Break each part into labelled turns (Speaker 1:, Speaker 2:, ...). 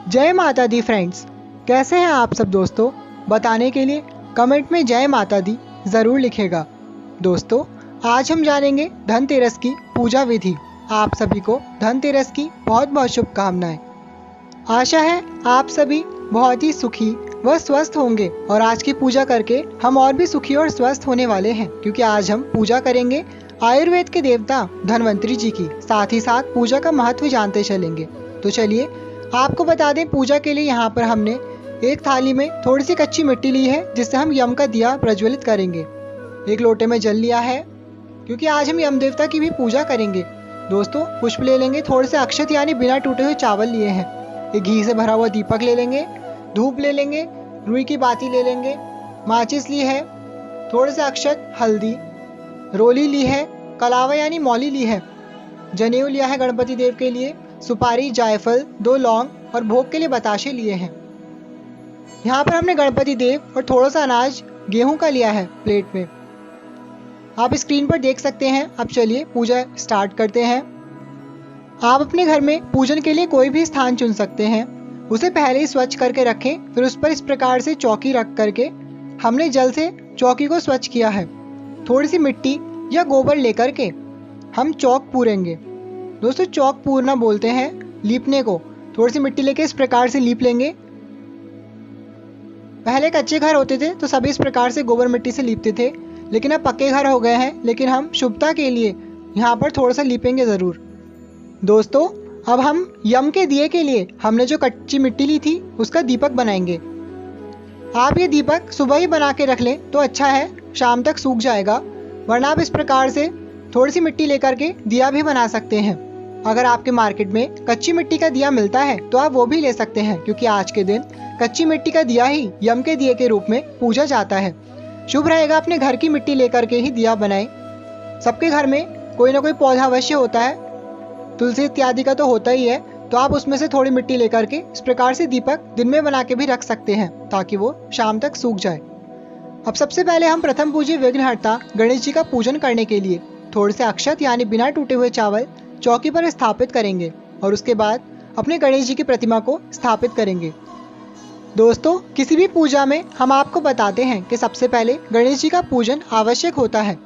Speaker 1: जय माता दी फ्रेंड्स, कैसे हैं आप सब दोस्तों? बताने के लिए कमेंट में जय माता दी ज़रूर लिखेगा। दोस्तों, आज हम जानेंगे धनतेरस की पूजा विधि। आप सभी को धनतेरस की बहुत बहुत शुभकामनाएं। आशा है आप सभी बहुत ही सुखी व स्वस्थ होंगे और आज की पूजा करके हम और भी सुखी और स्वस्थ होने वाले हैं, क्योंकि आज हम पूजा करेंगे आयुर्वेद के देवता धन्वंतरी जी की। साथ ही साथ पूजा का महत्व जानते चलेंगे। तो चलिए आपको बता दें, पूजा के लिए यहाँ पर हमने एक थाली में थोड़ी सी कच्ची मिट्टी ली है, जिससे हम यम का दिया प्रज्वलित करेंगे। एक लोटे में जल लिया है, क्योंकि आज हम यम देवता की भी पूजा करेंगे। दोस्तों, पुष्प ले लेंगे, थोड़े से अक्षत यानी बिना टूटे हुए चावल लिए हैं। एक घी से भरा हुआ दीपक ले लेंगे, धूप ले लेंगे, रुई की बाती ले लेंगे, माचिस ली है, थोड़े से अक्षत, हल्दी, रोली ली है, कलावा यानी मौली ली है, जनेऊ लिया है गणपति देव के लिए, सुपारी, जायफल, 2 लौंग और भोग के लिए बताशे लिए हैं। यहाँ पर हमने गणपति देव और थोड़ा सा अनाज गेहूं का लिया है प्लेट में। आप स्क्रीन पर देख सकते हैं। अब चलिए पूजा स्टार्ट करते हैं। आप अपने घर में पूजन के लिए कोई भी स्थान चुन सकते हैं। उसे पहले ही स्वच्छ करके रखें। फिर उस पर इस प्रकार से चौकी रख करके हमने जल से चौकी को स्वच्छ किया है। थोड़ी सी मिट्टी या गोबर लेकर के हम चौक पूरेंगे। दोस्तों, चौक पूरना बोलते हैं लीपने को। थोड़ी सी मिट्टी लेके इस प्रकार से लीप लेंगे। पहले कच्चे घर होते थे तो सभी इस प्रकार से गोबर मिट्टी से लीपते थे, लेकिन अब पक्के घर हो गए हैं। लेकिन हम शुभता के लिए यहाँ पर थोड़ा सा लीपेंगे ज़रूर। दोस्तों, अब हम यम के दिए के लिए हमने जो कच्ची मिट्टी ली थी उसका दीपक बनाएंगे। आप ये दीपक सुबह ही बना के रख लें तो अच्छा है, शाम तक सूख जाएगा। वरना आप इस प्रकार से थोड़ी सी मिट्टी लेकर के दिया भी बना सकते हैं। अगर आपके मार्केट में कच्ची मिट्टी का दिया मिलता है तो आप वो भी ले सकते हैं, क्योंकि आज के दिन कच्ची मिट्टी का दिया ही यम के दिए के रूप में पूजा जाता है। शुभ रहेगा अपने घर की मिट्टी लेकर के ही दिया बनाएं। सबके घर में कोई ना कोई पौधा अवश्य होता है, तुलसी इत्यादि का तो होता ही है। तो आप उसमें से थोड़ी मिट्टी लेकर के इस प्रकार से दीपक दिन में बना के भी रख सकते हैं, ताकि वो शाम तक सूख जाए। अब सबसे पहले हम प्रथम पूज्य विघ्नहर्ता गणेश जी का पूजन करने के लिए थोड़े से अक्षत यानी बिना टूटे हुए चावल चौकी पर स्थापित करेंगे और उसके बाद अपने गणेश जी की प्रतिमा को स्थापित करेंगे। दोस्तों, किसी भी पूजा में हम आपको बताते हैं कि सबसे पहले गणेश जी का पूजन आवश्यक होता है।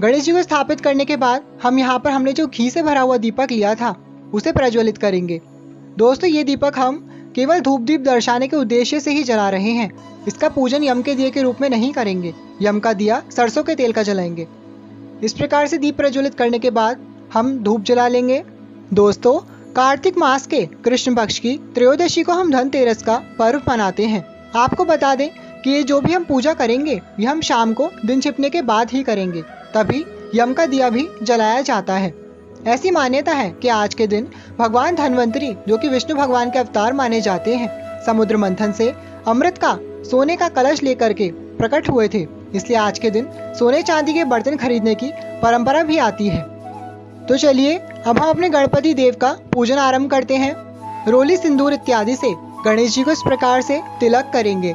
Speaker 1: गणेश जी को स्थापित करने के बाद हम यहाँ पर हमने जो घी से भरा हुआ दीपक लिया था उसे प्रज्वलित करेंगे। दोस्तों, ये दीपक हम केवल धूप दीप दर्शाने के उद्देश्य से ही जला रहे हैं। इसका पूजन यम के दिए के रूप में नहीं करेंगे। यम का दिया सरसों के तेल का जलाएंगे। इस प्रकार से दीप प्रज्वलित करने के बाद हम धूप जला लेंगे। दोस्तों, कार्तिक मास के कृष्ण पक्ष की त्रयोदशी को हम धनतेरस का पर्व मनाते हैं। आपको बता दें कि ये जो भी हम पूजा करेंगे ये हम शाम को दिन छिपने के बाद ही करेंगे, तभी यम का दिया भी जलाया जाता है। ऐसी मान्यता है कि आज के दिन भगवान धन्वंतरी, जो कि विष्णु भगवान के अवतार माने जाते हैं, समुद्र मंथन से अमृत का सोने का कलश लेकर के प्रकट हुए थे। इसलिए आज के दिन सोने चांदी के बर्तन खरीदने की परंपरा भी आती है। तो चलिए अब हम अपने गणपति देव का पूजन आरंभ करते हैं। रोली, सिंदूर इत्यादि से गणेश जी को इस प्रकार से तिलक करेंगे,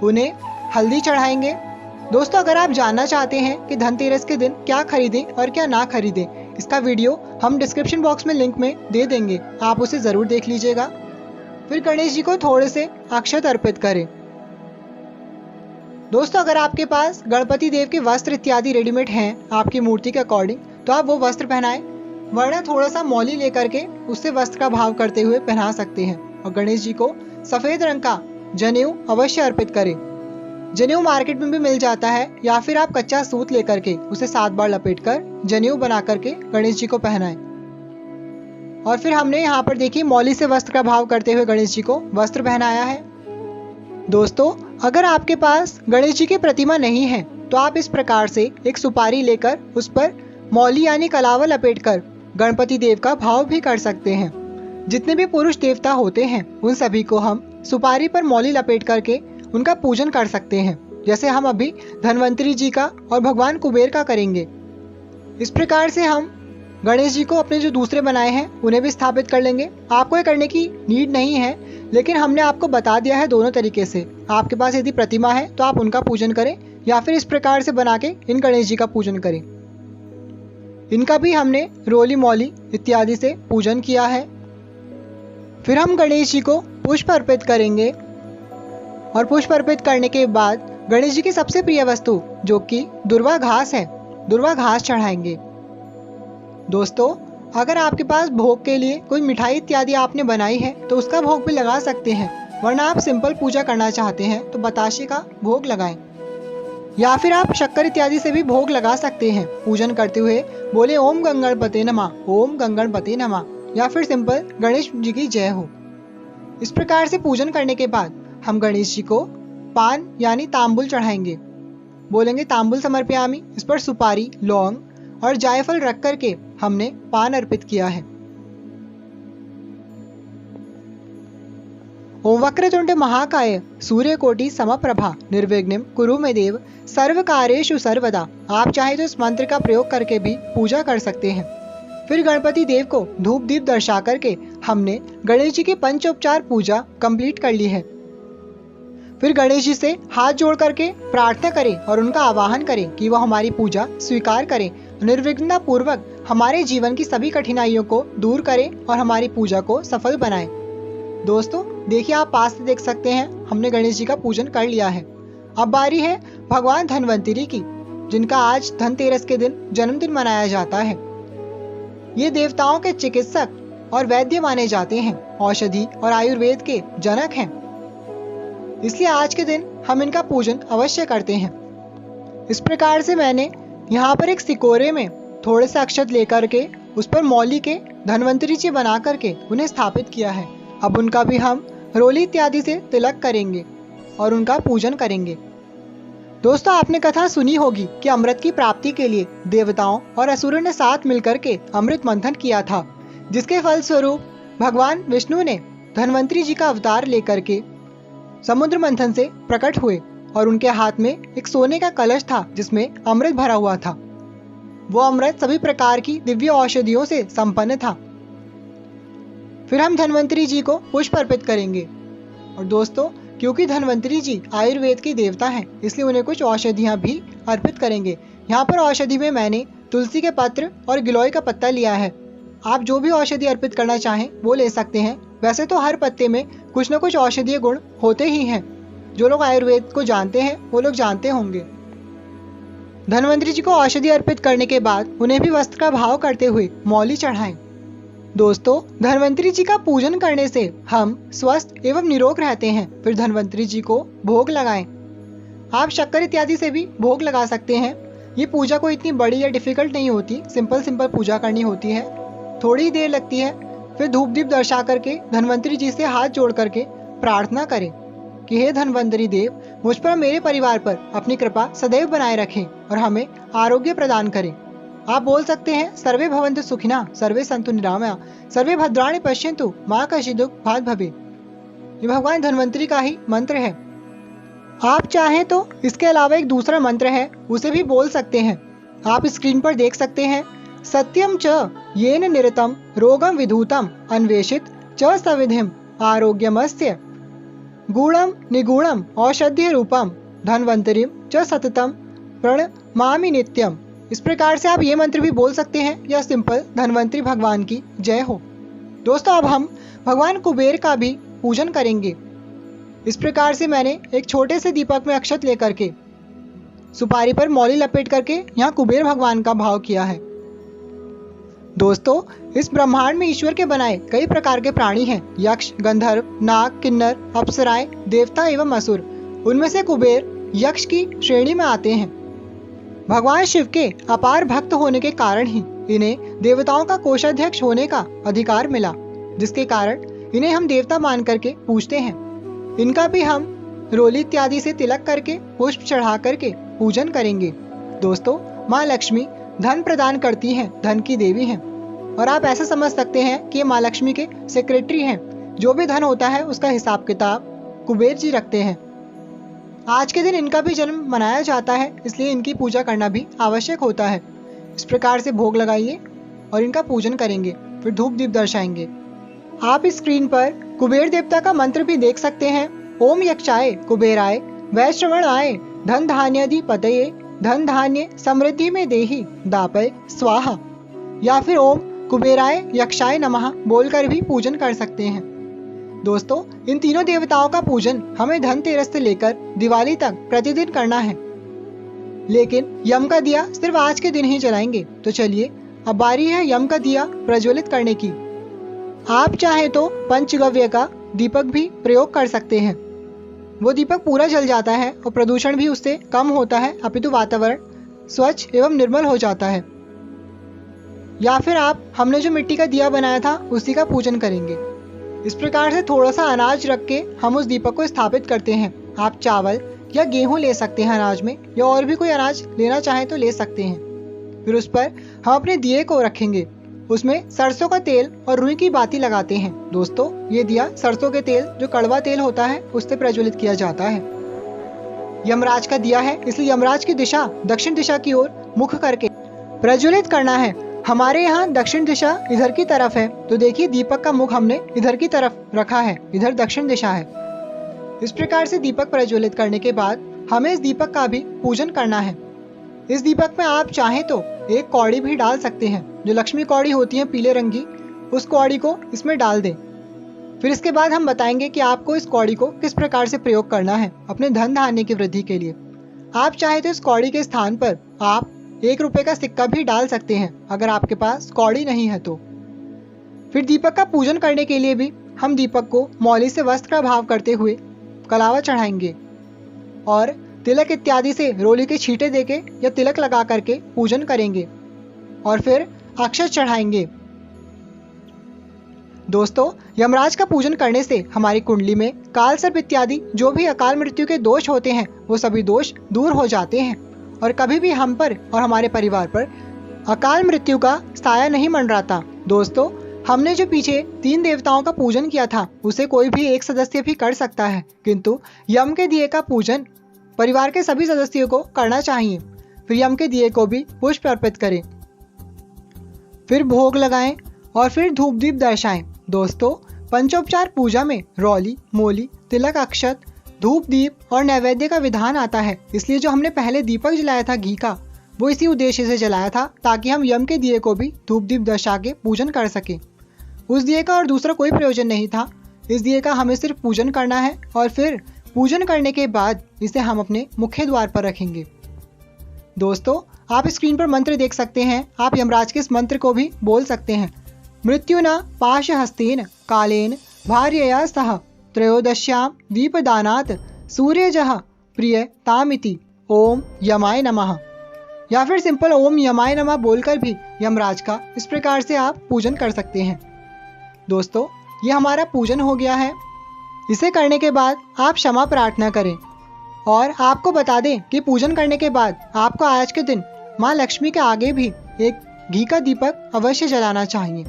Speaker 1: उन्हें हल्दी चढ़ाएंगे। दोस्तों, अगर आप जानना चाहते हैं कि धनतेरस के दिन क्या खरीदें और क्या ना खरीदें, इसका वीडियो हम डिस्क्रिप्शन बॉक्स में लिंक में दे देंगे, आप उसे ज़रूर देख लीजिएगा। फिर गणेश जी को थोड़े से अक्षत अर्पित करें। दोस्तों, अगर आपके पास गणपति देव के वस्त्र इत्यादि रेडीमेड हैं आपकी मूर्ति के अकॉर्डिंग, तो आप वो वस्त्र पहनाएं। वरना थोड़ा सा मौली लेकर के उससे वस्त्र का भाव करते हुए पहना सकते हैं। और गणेश जी को सफ़ेद रंग का जनेऊ अवश्य अर्पित करें। जनेऊ मार्केट में भी मिल जाता है, या फिर आप कच्चा सूत लेकर के उसे 7 बार लपेटकर जनेऊ बना करके गणेश जी को पहनाएं। और फिर हमने यहाँ पर देखिए मौली से वस्त्र का भाव करते हुए गणेश जी को वस्त्र पहनाया है। दोस्तों, अगर आपके पास गणेश जी की प्रतिमा नहीं है तो आप इस प्रकार से एक सुपारी लेकर उस पर मौली यानी कलावा लपेटकर गणपति देव का भाव भी कर सकते हैं। जितने भी पुरुष देवता होते हैं उन सभी को हम सुपारी पर मौली लपेट करके उनका पूजन कर सकते हैं, जैसे हम अभी धन्वंतरी जी का और भगवान कुबेर का करेंगे। इस प्रकार से हम गणेश जी को अपने जो दूसरे बनाए हैं उन्हें भी स्थापित कर लेंगे। आपको ये करने की नीड नहीं है, लेकिन हमने आपको बता दिया है दोनों तरीके से। आपके पास यदि प्रतिमा है तो आप उनका पूजन करें, या फिर इस प्रकार से बना के इन गणेश जी का पूजन करें। इनका भी हमने रोली, मौली इत्यादि से पूजन किया है। फिर हम गणेश जी को पुष्प अर्पित करेंगे और पुष्प अर्पित करने के बाद गणेश जी की सबसे प्रिय वस्तु जो कि दुर्वा घास है, दुर्वा घास चढ़ाएंगे। दोस्तों, अगर आपके पास भोग के लिए कोई मिठाई इत्यादि आपने बनाई है तो उसका भोग भी लगा सकते हैं, वरना आप सिंपल पूजा करना चाहते हैं तो बताशे का भोग लगाएं, या फिर आप शक्कर इत्यादि से भी भोग लगा सकते हैं। पूजन करते हुए बोले ओम गंगणपते नमः, ओम गंगणपते नमः, या फिर सिंपल गणेश जी की जय हो। इस प्रकार से पूजन करने के बाद हम गणेश जी को पान यानी तांबुल चढ़ाएंगे। बोलेंगे तांबुल समर्पयामि, इस पर सुपारी, लौंग और जायफल रख करके हमने पान अर्पित किया है। ओम वक्रतुंड महाकाय सूर्यकोटि समप्रभा निर्विघ्नं कुरु मे देव सर्व कार्येषु सर्वदा। आप चाहे तो इस मंत्र का प्रयोग करके भी पूजा कर सकते हैं। फिर गणपति देव को धूप दीप दर्शा करके हमने गणेश जी की पंचोपचार पूजा कंप्लीट कर ली है। फिर गणेश जी से हाथ जोड़ करके प्रार्थना करें और उनका आवाहन करें कि वह हमारी पूजा स्वीकार करें, निर्विघ्नता पूर्वक हमारे जीवन की सभी कठिनाइयों को दूर करें और हमारी पूजा को सफल बनाएं। दोस्तों, देखिए आप पास से देख सकते हैं हमने गणेश जी का पूजन कर लिया है। अब बारी है भगवान धन्वंतरी की, जिनका आज धनतेरस के दिन जन्मदिन मनाया जाता है। ये देवताओं के चिकित्सक और वैद्य माने जाते हैं, औषधि और आयुर्वेद के जनक हैं, इसलिए आज के दिन हम इनका पूजन अवश्य करते हैं। इस प्रकार से मैंने यहाँ पर एक सिकोरे में थोड़े से अक्षत लेकर के उस पर मौली के धन्वंतरी जी बना करके उन्हें स्थापित किया है। अब उनका भी हम रोली इत्यादि से तिलक करेंगे और उनका पूजन करेंगे। दोस्तों, आपने कथा सुनी होगी कि अमृत की प्राप्ति के लिए देवताओं और असुरों ने साथ मिलकर के अमृत मंथन किया था, जिसके फलस्वरूप भगवान विष्णु ने धन्वंतरी जी का अवतार लेकर के समुद्र मंथन से प्रकट हुए और उनके हाथ में एक सोने का कलश था जिसमें अमृत भरा हुआ था। वो अमृत सभी प्रकार की दिव्य औषधियों से संपन्न था। फिर हम धन्वंतरी जी को पुष्प अर्पित करेंगे। और दोस्तों, क्योंकि धन्वंतरी जी आयुर्वेद के देवता हैं, इसलिए उन्हें कुछ औषधियाँ भी अर्पित करेंगे। यहाँ पर औषधि में मैंने तुलसी के पत्र और गिलोय का पत्ता लिया है। आप जो भी औषधि अर्पित करना चाहें वो ले सकते हैं। वैसे तो हर पत्ते में कुछ न कुछ औषधीय गुण होते ही हैं। जो लोग आयुर्वेद को जानते हैं वो लोग जानते होंगे। धन्वंतरी जी को औषधि अर्पित करने के बाद उन्हें भी वस्त्र का भाव करते हुए मौली चढ़ाएं। दोस्तों, धन्वंतरी जी का पूजन करने से हम स्वस्थ एवं निरोग रहते हैं। फिर धन्वंतरी जी को भोग लगाएं। आप शक्कर इत्यादि से भी भोग लगा सकते हैं। ये पूजा कोई इतनी बड़ी या डिफिकल्ट नहीं होती, सिंपल पूजा करनी होती है, थोड़ी देर लगती है। फिर धूप दीप दर्शा करके धन्वंतरी जी से हाथ जोड़ करके प्रार्थना करें कि हे धन्वंतरी देव, मुझ पर मेरे परिवार पर अपनी कृपा सदैव बनाए रखें और हमें आरोग्य प्रदान करें। आप बोल सकते हैं सर्वे भवन्तु सुखिनः, सर्वे सन्तु निरामया, सर्वे भद्राणि पश्यन्तु, मा कश्चित् दुःख भाग् भवेत्। ये भगवान धन्वंतरी का ही मंत्र है। आप चाहें तो इसके अलावा एक दूसरा मंत्र है, उसे भी बोल सकते हैं। आप स्क्रीन पर देख सकते हैं। सत्यम च येन निरतम रोगम विधूतम अन्वेषित च सविधिम आरोग्यमस्य गूढ़म निगूढ़म औषधीय रूपम धन्वंतरिम च सततम प्रणमामि नित्यम। इस प्रकार से आप ये मंत्र भी बोल सकते हैं या सिंपल धन्वंतरी भगवान की जय हो। दोस्तों, अब हम भगवान कुबेर का भी पूजन करेंगे। इस प्रकार से मैंने एक छोटे से दीपक में अक्षत लेकर के सुपारी पर मौली लपेट करके यहाँ कुबेर भगवान का भाव किया है। दोस्तों, इस ब्रह्मांड में ईश्वर के बनाए कई प्रकार के प्राणी हैं। यक्ष, गंधर्व, नाग, किन्नर, अप्सराएं, देवता एवं असुर। उनमें से कुबेर यक्ष की श्रेणी में आते हैं। भगवान शिव के अपार भक्त होने के कारण ही इन्हें देवताओं का कोषाध्यक्ष होने का अधिकार मिला, जिसके कारण इन्हें हम देवता मान करके पूजते हैं। इनका भी हम रोली इत्यादि से तिलक करके पुष्प चढ़ा करके पूजन करेंगे। दोस्तों, माँ लक्ष्मी धन प्रदान करती हैं, धन की देवी हैं, और आप ऐसा समझ सकते हैं कि ये माँ लक्ष्मी के सेक्रेटरी हैं। जो भी धन होता है उसका हिसाब किताब कुबेर जी रखते हैं। आज के दिन इनका भी जन्म मनाया जाता है, इसलिए इनकी पूजा करना भी आवश्यक होता है। इस प्रकार से भोग लगाइए और इनका पूजन करेंगे, फिर धूप दीप दर्शाएंगे। आप इस स्क्रीन पर कुबेर देवता का मंत्र भी देख सकते हैं। ओम यक्षाय कुबेराय वैश्रवणाय धन धान्याधिपतये धन धान्य समृद्धि में देहि दापय स्वाहा, या फिर ओम कुबेराय यक्षाय नमः बोलकर भी पूजन कर सकते हैं। दोस्तों, इन तीनों देवताओं का पूजन हमें धनतेरस से लेकर दिवाली तक प्रतिदिन करना है, लेकिन यम का दिया सिर्फ आज के दिन ही जलाएंगे। तो चलिए, अब बारी है यम का दिया प्रज्वलित करने की। आप चाहे तो पंचगव्य का दीपक भी प्रयोग कर सकते हैं। वो दीपक पूरा जल जाता है और प्रदूषण भी उससे कम होता है, अपितु वातावरण स्वच्छ एवं निर्मल हो जाता है। या फिर आप हमने जो मिट्टी का दिया बनाया था उसी का पूजन करेंगे। इस प्रकार से थोड़ा सा अनाज रख के हम उस दीपक को स्थापित करते हैं। आप चावल या गेहूं ले सकते हैं अनाज में, या और भी कोई अनाज लेना चाहें तो ले सकते हैं। फिर उस पर हम अपने दिए को रखेंगे। उसमें सरसों का तेल और रुई की बाती लगाते हैं। दोस्तों, ये दिया सरसों के तेल, जो कड़वा तेल होता है, उससे प्रज्वलित किया जाता है। यमराज का दिया है, इसलिए यमराज की दिशा दक्षिण दिशा की ओर मुख करके प्रज्वलित करना है। हमारे यहाँ दक्षिण दिशा इधर की तरफ है, तो देखिए दीपक का मुख हमने इधर की तरफ रखा है, इधर दक्षिण दिशा है। इस प्रकार से दीपक प्रज्वलित करने के बाद हमें इस दीपक का भी पूजन करना है। इस दीपक में आप चाहें तो एक कौड़ी भी डाल सकते हैं, जो लक्ष्मी कौड़ी होती है पीले रंग की, उस कौड़ी को इसमें डाल दें। फिर इसके बाद हम बताएंगे कि आपको इस कौड़ी को किस प्रकार से प्रयोग करना है अपने धन धान्य की वृद्धि के लिए। आप चाहे तो इस कौड़ी के स्थान पर आप 1 रुपए का सिक्का भी डाल सकते हैं, अगर आपके पास कौड़ी नहीं है तो। फिर दीपक का पूजन करने के लिए भी हम दीपक को मौली से वस्त्र का भाव करते हुए कलावा चढ़ाएंगे और तिलक इत्यादि से रोली के छींटे देके या तिलक लगा करके पूजन करेंगे और फिर अक्षत चढ़ाएंगे। दोस्तों, यमराज का पूजन करने से हमारी कुंडली में काल सर्प इत्यादि जो भी अकाल मृत्यु के दोष होते हैं, वो सभी दोष दूर हो जाते हैं और कभी भी हम पर और हमारे परिवार पर अकाल मृत्यु का साया नहीं मंडराता। दोस्तों, हमने जो पीछे 3 देवताओं का पूजन किया था, उसे कोई भी एक सदस्य भी कर सकता है, किंतु यम के दिए का पूजन परिवार के सभी सदस्यों को करना चाहिए। फिर यम के दिए को भी पुष्प अर्पित करें, फिर भोग लगाएं और फिर धूप दीप दर्शाएं। दोस्तों, पंचोपचार पूजा में रौली, मोली, तिलक, अक्षत, धूप दीप और नैवेद्य का विधान आता है। इसलिए जो हमने पहले दीपक जलाया था घी का, वो इसी उद्देश्य से जलाया था ताकि हम यम के दिए को भी धूप दीप दर्शा के पूजन कर सकें। उस दिए का और दूसरा कोई प्रयोजन नहीं था। इस दिए का हमें सिर्फ पूजन करना है और फिर पूजन करने के बाद इसे हम अपने मुख्य द्वार पर रखेंगे। दोस्तों, आप स्क्रीन पर मंत्र देख सकते हैं। आप यमराज के इस मंत्र को भी बोल सकते हैं। मृत्युना पाशहस्तेन कालेन भार्यया सह त्रयोदश्याम दीपदानात् सूर्यजः प्रिय तामिति ओम यमाय नमः। या फिर सिंपल ओम यमाय नमः बोलकर भी यमराज का इस प्रकार से आप पूजन कर सकते हैं। दोस्तों, ये हमारा पूजन हो गया है। इसे करने के बाद आप क्षमा प्रार्थना करें और आपको बता दें कि पूजन करने के बाद आपको आज के दिन माँ लक्ष्मी के आगे भी एक घी का दीपक अवश्य जलाना चाहिए।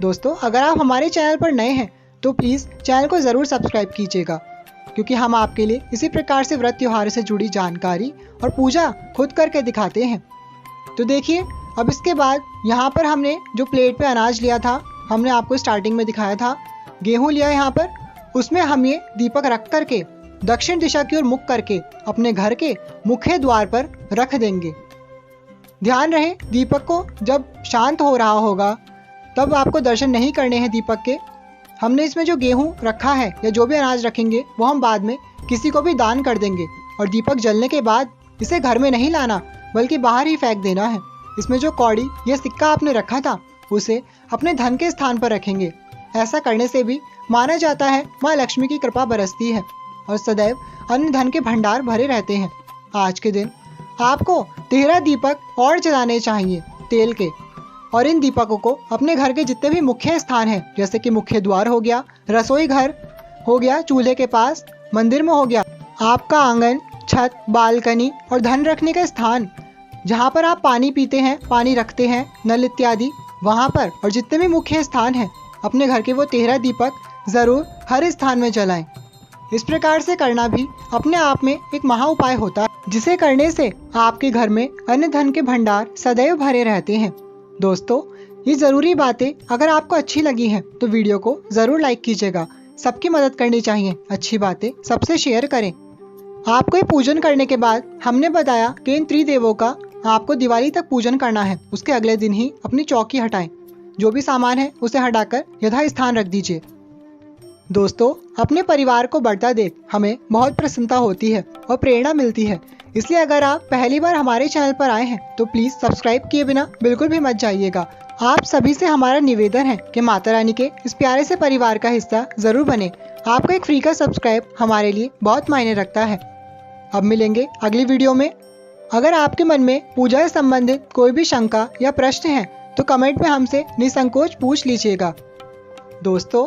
Speaker 1: दोस्तों, अगर आप हमारे चैनल पर नए हैं तो प्लीज़ चैनल को ज़रूर सब्सक्राइब कीजिएगा, क्योंकि हम आपके लिए इसी प्रकार से व्रत त्योहार से जुड़ी जानकारी और पूजा खुद करके दिखाते हैं। तो देखिए, अब इसके बाद यहाँ पर हमने जो प्लेट पे अनाज लिया था, हमने आपको स्टार्टिंग में दिखाया था, गेहूँ लिया यहाँ पर, उसमें हम ये दीपक रख करके दक्षिण दिशा की ओर मुख करके अपने घर के मुख्य द्वार पर रख देंगे। ध्यान रहे, दीपक को जब शांत हो रहा होगा तब आपको दर्शन नहीं करने हैं दीपक के। हमने इसमें जो गेहूं रखा है या जो भी अनाज रखेंगे वो हम बाद में किसी को भी दान कर देंगे। और दीपक जलने के बाद इसे घर में नहीं लाना, बल्कि बाहर ही फेंक देना है। इसमें जो कौड़ी या सिक्का आपने रखा था उसे अपने धन के स्थान पर रखेंगे। ऐसा करने से भी माना जाता है माँ लक्ष्मी की कृपा बरसती है और सदैव अन्न धन के भंडार भरे रहते हैं। आज के दिन आपको 13 दीपक और जलाने चाहिए तेल के, और इन दीपकों को अपने घर के जितने भी मुख्य स्थान हैं, जैसे कि मुख्य द्वार हो गया, रसोई घर हो गया, चूल्हे के पास, मंदिर में हो गया, आपका आंगन, छत, बालकनी और धन रखने का स्थान, जहाँ पर आप पानी पीते हैं, पानी रखते हैं, नल इत्यादि, वहाँ पर, और जितने भी मुख्य स्थान हैं अपने घर के, वो 13 दीपक जरूर हर स्थान में जलाएं। इस प्रकार से करना भी अपने आप में एक महा उपाय होता है, जिसे करने से आपके घर में अन्न धन के भंडार सदैव भरे रहते हैं। दोस्तों, ये ज़रूरी बातें अगर आपको अच्छी लगी हैं तो वीडियो को ज़रूर लाइक कीजिएगा। सबकी मदद करनी चाहिए, अच्छी बातें सबसे शेयर करें। आपको ये पूजन करने के बाद हमने बताया कि इन त्रिदेवों का आपको दिवाली तक पूजन करना है। उसके अगले दिन ही अपनी चौकी हटाएं, जो भी सामान है उसे हटाकर यथास्थान रख दीजिए। दोस्तों, अपने परिवार को बढ़ता देख हमें बहुत प्रसन्नता होती है और प्रेरणा मिलती है। इसलिए अगर आप पहली बार हमारे चैनल पर आए हैं तो प्लीज सब्सक्राइब किए बिना बिल्कुल भी मत जाइएगा। आप सभी से हमारा निवेदन है कि माता रानी के इस प्यारे से परिवार का हिस्सा जरूर बने। आपका एक फ्री का सब्सक्राइब हमारे लिए बहुत मायने रखता है। अब मिलेंगे अगली वीडियो में। अगर आपके मन में पूजा से संबंधित कोई भी शंका या प्रश्न है तो कमेंट में हमसे निसंकोच पूछ लीजिएगा। दोस्तों,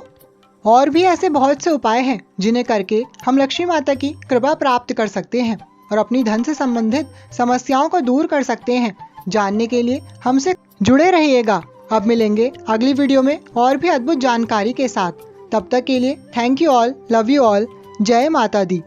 Speaker 1: और भी ऐसे बहुत से उपाय हैं जिन्हें करके हम लक्ष्मी माता की कृपा प्राप्त कर सकते हैं और अपनी धन से संबंधित समस्याओं को दूर कर सकते हैं। जानने के लिए हमसे जुड़े रहिएगा। अब मिलेंगे अगली वीडियो में और भी अद्भुत जानकारी के साथ। तब तक के लिए thank you all, love you all, जय माता दी।